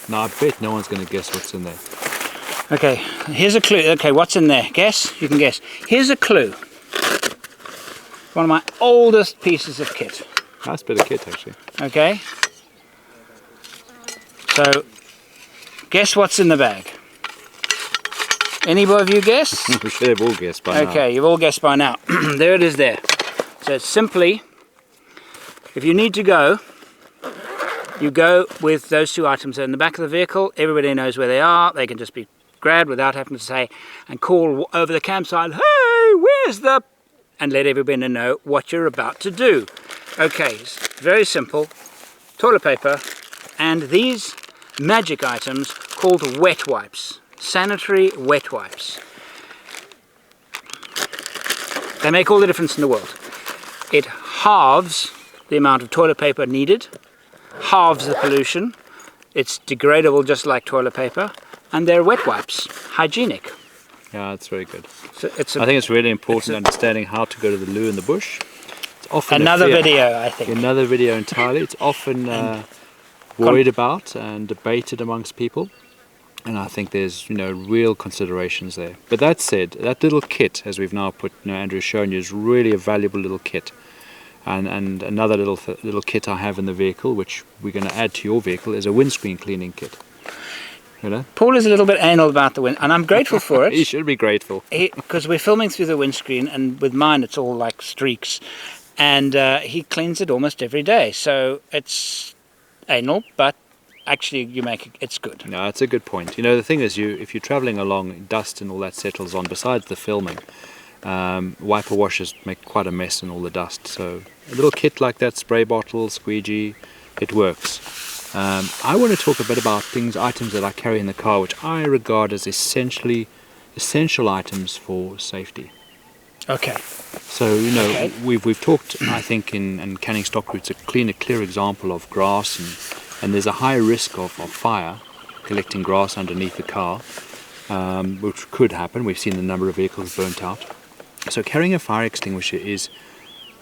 Now I bet no one's going to guess what's in there. Okay, here's a clue. Okay, what's in there? Guess? You can guess. Here's a clue. One of my oldest pieces of kit. Nice bit of kit, actually. Okay. So, guess what's in the bag? Any of you guess? We should have all guessed by now. Okay, you've all guessed by now. There it is there. So it's simply, if you need to go, you go with those two items in the back of the vehicle. Everybody knows where they are. They can just be grabbed without having to say and call over the campsite, hey, where's the... and let everybody know what you're about to do. Okay, it's very simple. Toilet paper and these magic items called wet wipes. Sanitary wet wipes. They make all the difference in the world. It halves the amount of toilet paper needed, halves the pollution, it's degradable just like toilet paper, and they're wet wipes, hygienic. Yeah, that's very good. So I think it's really important understanding how to go to the loo in the bush. It's often another video, I think. Another video entirely. It's often worried about and debated amongst people. And I think there's, real considerations there. But that said, that little kit, as we've now put, Andrew's shown you, is really a valuable little kit. And another little kit I have in the vehicle, which we're going to add to your vehicle, is a windscreen cleaning kit. Paul is a little bit anal about the wind, and I'm grateful for it. He should be grateful. Because we're filming through the windscreen, and with mine it's all like streaks. And he cleans it almost every day. So it's anal, but actually it's good. No, that's a good point. The thing is, if you're traveling along, dust and all that settles on. Besides the filming, wiper washers make quite a mess in all the dust. So a little kit like that, spray bottle, squeegee, it works. I want to talk a bit about items that I carry in the car, which I regard as essential items for safety. Okay. So we've talked, I think, in canning stock routes, a clear example of grass and there's a high risk of fire collecting grass underneath the car, which could happen. We've seen the number of vehicles burnt out. So carrying a fire extinguisher is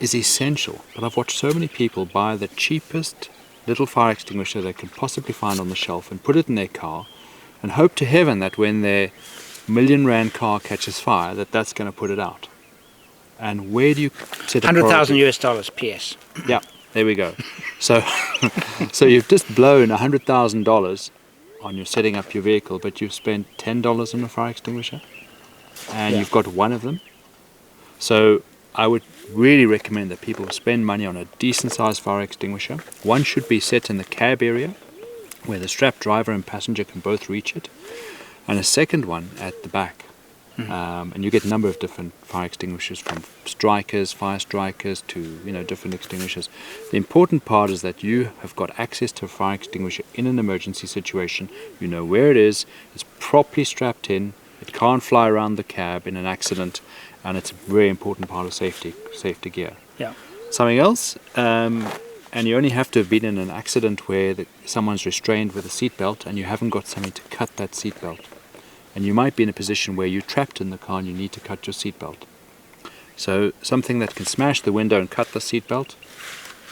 essential. But I've watched so many people buy the cheapest little fire extinguisher they could possibly find on the shelf and put it in their car and hope to heaven that when their R1 million car catches fire, that's going to put it out. And where do you set a $100,000 US, PS. Yeah. There we go. So you've just blown $100,000 on your setting up your vehicle, but you've spent $10 on a fire extinguisher, and you've got one of them. So I would really recommend that people spend money on a decent sized fire extinguisher. One should be set in the cab area, where the strapped driver and passenger can both reach it, and a second one at the back. And you get a number of different fire extinguishers, from fire strikers to different extinguishers. The important part is that you have got access to a fire extinguisher in an emergency situation. You know where it is, it's properly strapped in, it can't fly around the cab in an accident, and it's a very important part of safety gear. Yeah. Something else, and you only have to have been in an accident where someone's restrained with a seatbelt and you haven't got something to cut that seatbelt. And you might be in a position where you're trapped in the car and you need to cut your seatbelt. So something that can smash the window and cut the seatbelt,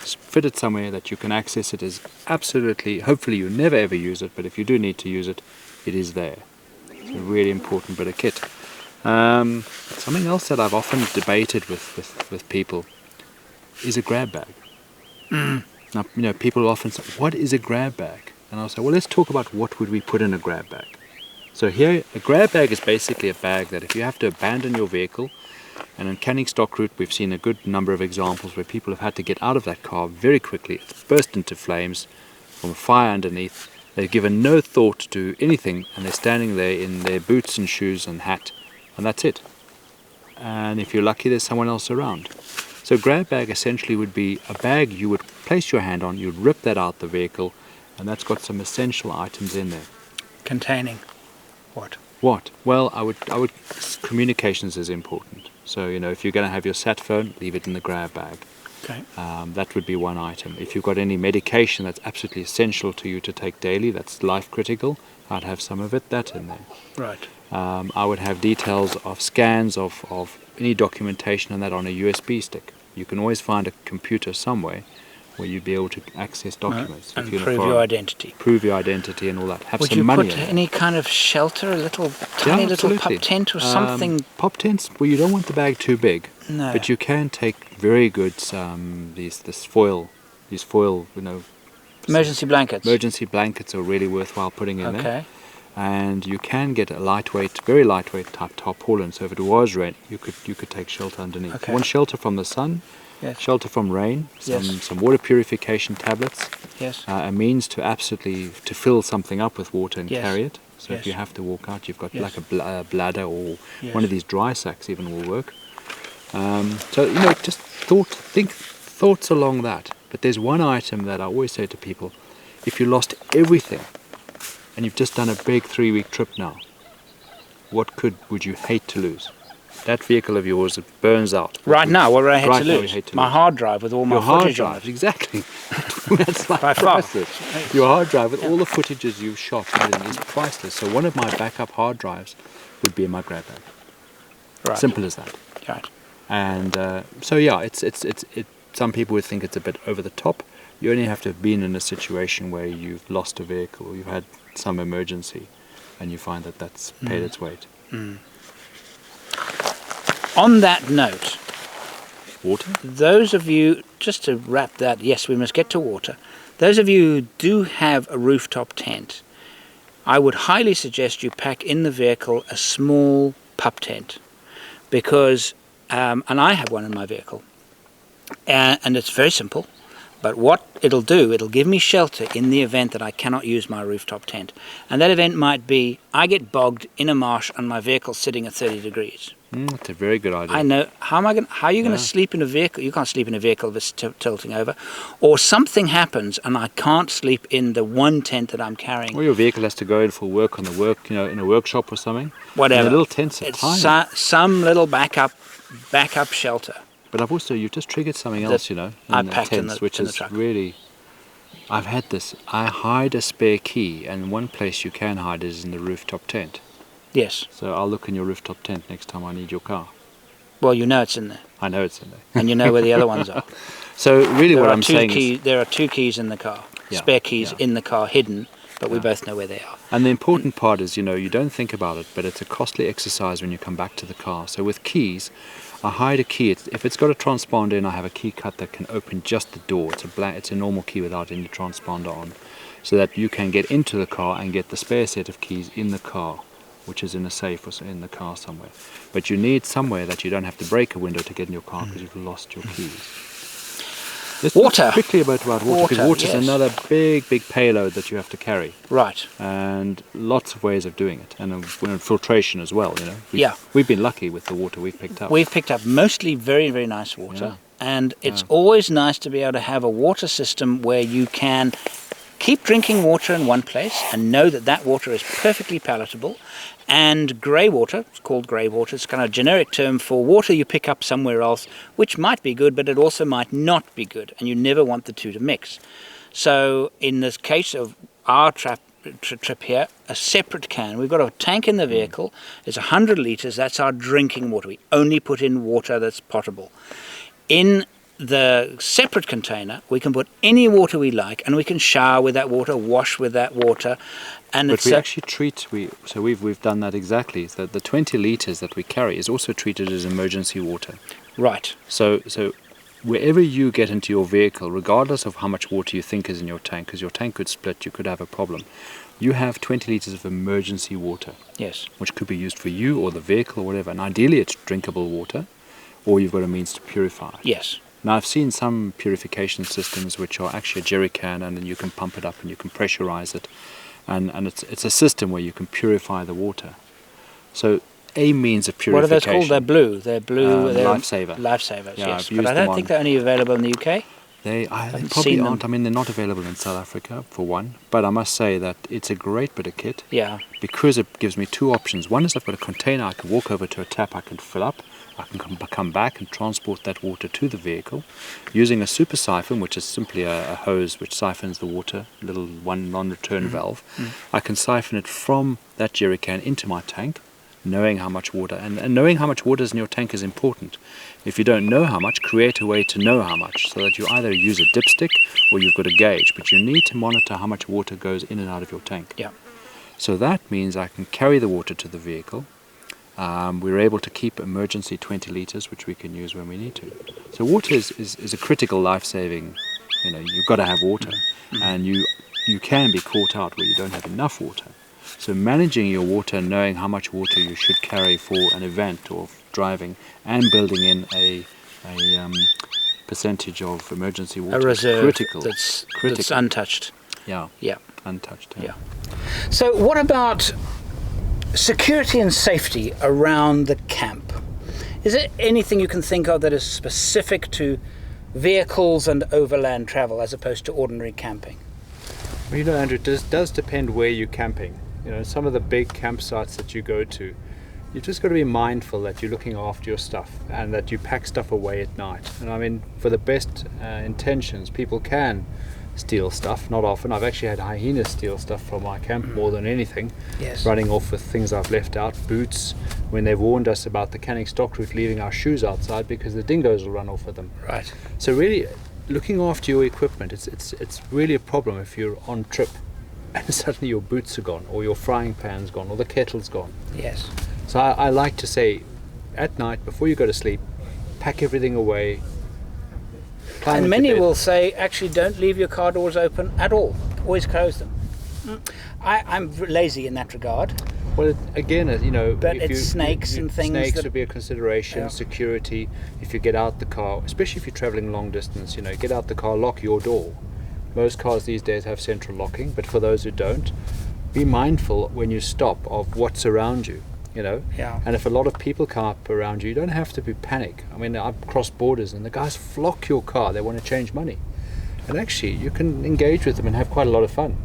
fit it somewhere that you can access it is absolutely, hopefully you never ever use it, but if you do need to use it, it is there. It's a really important bit of kit. Something else that I've often debated with people is a grab bag. Now, people often say, what is a grab bag? And I'll say, well, let's talk about what would we put in a grab bag. So here, a grab bag is basically a bag that if you have to abandon your vehicle, and in canning stock route we've seen a good number of examples where people have had to get out of that car very quickly, it's burst into flames from a fire underneath, they've given no thought to anything, and they're standing there in their boots and shoes and hat, and that's it. And if you're lucky, there's someone else around. So a grab bag essentially would be a bag you would place your hand on, you'd rip that out the vehicle, and that's got some essential items in there. Containing what? What? Well, I would communications is important. So, if you're going to have your sat phone, leave it in the grab bag. Okay. That would be one item. If you've got any medication that's absolutely essential to you to take daily, that's life critical, I'd have some of that in there. Right. I would have details of scans of any documentation on that on a USB stick. You can always find a computer somewhere where you'd be able to access documents. And if you're in a prove foreign- your identity. Prove your identity and all that. Have Would some you money put in it. any kind of shelter, a little tiny little absolutely. pup tent or something? Pop tents, well, you don't want the bag too big, No. but you can take very good these foil, Emergency blankets. emergency blankets are really worthwhile putting in there. Okay. And you can get a lightweight, very lightweight type tarpaulin. So if it was rain, you could take shelter underneath. Okay. You want shelter from the sun, Yes. shelter from rain, Yes. some water purification tablets, Yes. a means to fill something up with water and Yes. carry it. So Yes. if you have to walk out, you've got Yes. like a bladder or Yes. one of these dry sacks even will work. So just think thoughts along that. But there's one item that I always say to people: if you lost everything and you've just done a big 3-week trip now, what would you hate to lose? That vehicle of yours, it burns out. Right now, what would I hate Right to now you lose? hate to My lose. hard drive with all my Your hard footage on drive, it. exactly. That's like By far. priceless. Your hard drive with all the footages you've shot is priceless. So one of my backup hard drives would be in my grab bag. Right. Simple as that. Right. And so yeah, it's some people would think it's a bit over the top. You only have to have been in a situation where you've lost a vehicle, you've had some emergency, and you find that that's paid its weight. On that note, Water? those of you, just to wrap that, yes, we must get to water. Those of you who do have a rooftop tent, I would highly suggest you pack in the vehicle a small pup tent, because, and I have one in my vehicle, and it's very simple. But what it'll do, it'll give me shelter in the event that I cannot use my rooftop tent. And that event might be, I get bogged in a marsh and my vehicle's sitting at 30 degrees. That's a very good idea. I know, how are you going to Yeah. sleep in a vehicle? You can't sleep in a vehicle that's tilting over. Or something happens and I can't sleep in the one tent that I'm carrying. Or your vehicle has to go in for work in a workshop or something. Whatever. And the little tents are It's tiny. some little backup shelter. But I've also, you've just triggered something else, in I the packed in tents, the- which in the is truck. really, I've had this. I hide a spare key, and one place you can hide is in the rooftop tent. Yes. So I'll look in your rooftop tent next time I need your car. Well, you know it's in there. I know it's in there. And you know where the other ones are. So really what There are I'm saying is, there are 2 keys in the car. Yeah, Spare keys yeah. in the car hidden, but we Yeah. both know where they are. and the important part is, you don't think about it, but it's a costly exercise when you come back to the car. So with keys, I hide a key. If it's got a transponder in, I have a key cut that can open just the door. It's a normal key without any transponder on, so that you can get into the car and get the spare set of keys in the car, which is in a safe or in the car somewhere. But you need somewhere that you don't have to break a window to get in your car because you've lost your keys. Let's talk Water. quickly about water, because water is yes. another big payload that you have to carry, Right. and lots of ways of doing it, and filtration as well. Yeah. We've been lucky with the water we've picked up. We've picked up mostly very, very nice water. And it's always nice to be able to have a water system where you can keep drinking water in one place and know that that water is perfectly palatable. And grey water, it's called grey water, it's kind of a generic term for water you pick up somewhere else, which might be good, but it also might not be good, and you never want the two to mix. So in this case of our trip here, a separate can. We've got a tank in the vehicle, it's 100 litres, that's our drinking water. We only put in water that's potable. In the separate container, we can put any water we like, and we can shower with that water, wash with that water, and But it's we actually we've done that exactly. So the 20 litres that we carry is also treated as emergency water. right. So wherever you get into your vehicle, regardless of how much water you think is in your tank, because your tank could split, you could have a problem, you have 20 litres of emergency water, Yes. which could be used for you or the vehicle or whatever. And ideally it's drinkable water, or you've got a means to purify it. Yes. Now I've seen some purification systems which are actually a jerry can, and then you can pump it up and you can pressurize it, and it's a system where you can purify the water. So a means of purification. What are those called? They're blue. They're blue. They're Lifesaver. Lifesavers, Yeah, yes. I've But used I don't them think on- they're only available in the UK. They Haven't probably seen aren't. them. I mean, they're not available in South Africa, for one. But I must say that it's a great bit of kit, Yeah. because it gives me 2 options. One is I've got a container, I can walk over to a tap, I can fill up, I can come back and transport that water to the vehicle using a super siphon, which is simply a hose which siphons the water, little one non-return valve. I can siphon it from that jerry can into my tank, knowing how much water, and knowing how much water is in your tank is important. If you don't know how much, create a way to know how much, so that you either use a dipstick or you've got a gauge, but you need to monitor how much water goes in and out of your tank. Yeah. So that means I can carry the water to the vehicle. We're able to keep emergency 20 litres, which we can use when we need to. So water is a critical life-saving, you've got to have water. And you can be caught out where you don't have enough water. So managing your water and knowing how much water you should carry for an event or driving, and building in a percentage of emergency water, a reserve, critical. That's critical. untouched. Yeah. Yeah. Untouched. Yeah. So what about security and safety around the camp? Is there anything you can think of that is specific to vehicles and overland travel as opposed to ordinary camping? Well, Andrew, it does depend where you're camping. Some of the big campsites that you go to, you've just got to be mindful that you're looking after your stuff and that you pack stuff away at night. And I mean, for the best intentions, people can steal stuff. Not often. I've actually had hyenas steal stuff from my camp more than anything. Yes. Running off with things I've left out, boots, when they've warned us about the canning stock route, leaving our shoes outside because the dingoes will run off with them. Right. So really, looking after your equipment, it's really a problem if you're on trip and suddenly your boots are gone, or your frying pan's gone, or the kettle's gone. Yes. So I like to say, at night, before you go to sleep, pack everything away. And many will say, actually, don't leave your car doors open at all. Always close them. I'm lazy in that regard. Well, again, but it's snakes and things. Snakes would be a consideration. Yeah. Security. If you get out the car, especially if you're traveling long distance, get out the car, lock your door. Most cars these days have central locking, but for those who don't, be mindful when you stop of what's around you. Yeah. And if a lot of people come up around you, you don't have to be panic. I mean, I've crossed borders and the guys flock your car. They want to change money. And actually, you can engage with them and have quite a lot of fun.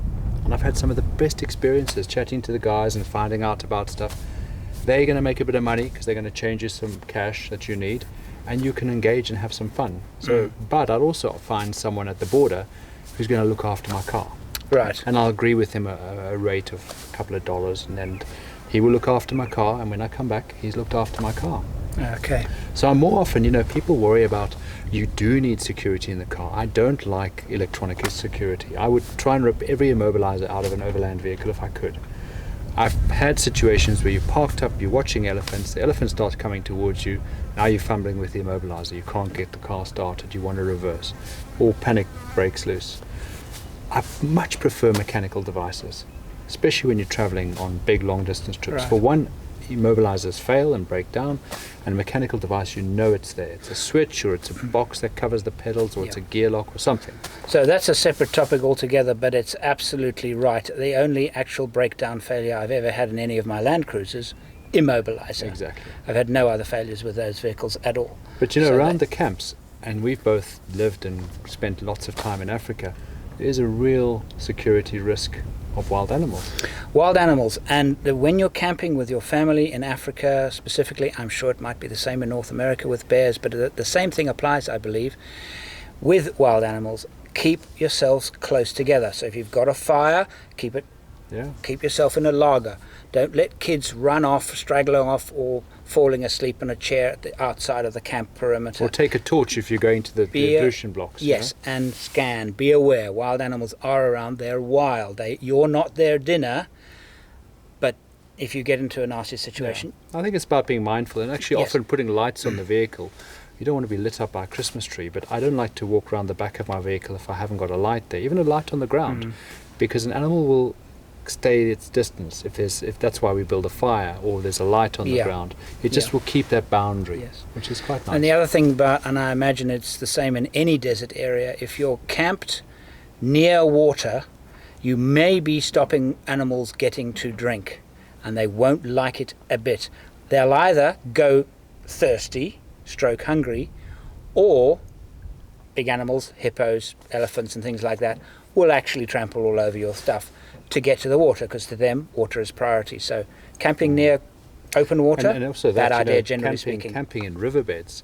And I've had some of the best experiences chatting to the guys and finding out about stuff. They're going to make a bit of money because they're going to change you some cash that you need, and you can engage and have some fun. So, but I'd also find someone at the border who's going to look after my car. Right. And I'll agree with him a rate of a couple of dollars, and then he will look after my car, and when I come back, he's looked after my car. Okay. So more often, people worry about, you do need security in the car. I don't like electronic security. I would try and rip every immobilizer out of an overland vehicle if I could. I've had situations where you're parked up, you're watching elephants, the elephant starts coming towards you, now you're fumbling with the immobilizer, you can't get the car started, you want to reverse, or panic breaks loose. I much prefer mechanical devices, especially when you're traveling on big long distance trips. Right. For one, immobilizers fail and break down, and a mechanical device, it's there. It's a switch, or it's a box that covers the pedals, or it's a gear lock or something. So that's a separate topic altogether, but it's absolutely right. The only actual breakdown failure I've ever had in any of my Land Cruisers, immobilizer. Exactly. I've had no other failures with those vehicles at all. But around the camps, and we've both lived and spent lots of time in Africa, there is a real security risk of wild animals. Wild animals, and when you're camping with your family in Africa specifically, I'm sure it might be the same in North America with bears, but the same thing applies, I believe, with wild animals. Keep yourselves close together. So if you've got a fire, keep yourself in a laager. Don't let kids run off, straggling off, or falling asleep in a chair at the outside of the camp perimeter. Or take a torch if you're going to the ablution blocks. Yes, and scan. Be aware. Wild animals are around. They're wild. You're not their dinner, but if you get into a nasty situation... Yeah. I think it's about being mindful, and actually often putting lights on the vehicle. You don't want to be lit up by a Christmas tree, but I don't like to walk around the back of my vehicle if I haven't got a light there, even a light on the ground, because an animal will stay its distance if that's why we build a fire, or there's a light on the ground. It just will keep that boundary, which is quite nice. And the other thing and I imagine it's the same in any desert area, if you're camped near water, you may be stopping animals getting to drink, and they won't like it a bit. They'll either go thirsty, stroke hungry, or big animals, hippos, elephants and things like that, will actually trample all over your stuff to get to the water, because to them water is priority. So camping near open water, and also bad idea generally speaking. Camping in riverbeds,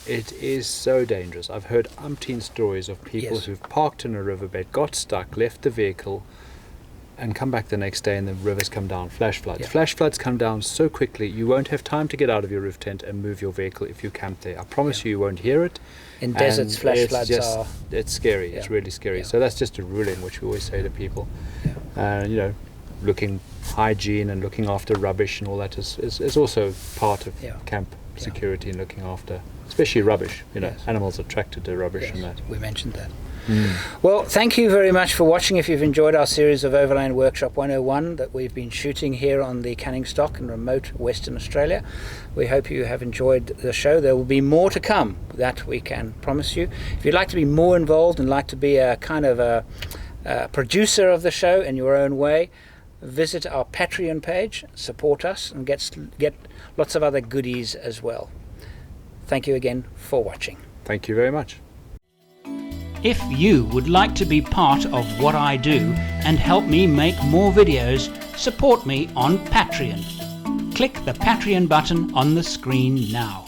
it is so dangerous. I've heard umpteen stories of people who've parked in a riverbed, got stuck, left the vehicle, and come back the next day and the rivers come down, flash floods. Yeah. Flash floods come down so quickly you won't have time to get out of your roof tent and move your vehicle if you camp there. I promise you won't hear it. In deserts, flash floods are... It's scary. Yeah. It's really scary. Yeah. So that's just a ruling which we always say to people. Yeah. You know, looking hygiene and looking after rubbish and all that is also part of camp security and looking after, especially rubbish. You know, Yes. animals are attracted to rubbish and that. We mentioned that. Well, thank you very much for watching. If you've enjoyed our series of Overland Workshop 101 that we've been shooting here on the Canning Stock in remote Western Australia, we hope you have enjoyed the show. There will be more to come, that we can promise you. If you'd like to be more involved and like to be a kind of a producer of the show in your own way, visit our Patreon page, support us, and get lots of other goodies as well. Thank you again for watching. Thank you very much. If you would like to be part of what I do and help me make more videos, support me on Patreon. Click the Patreon button on the screen now.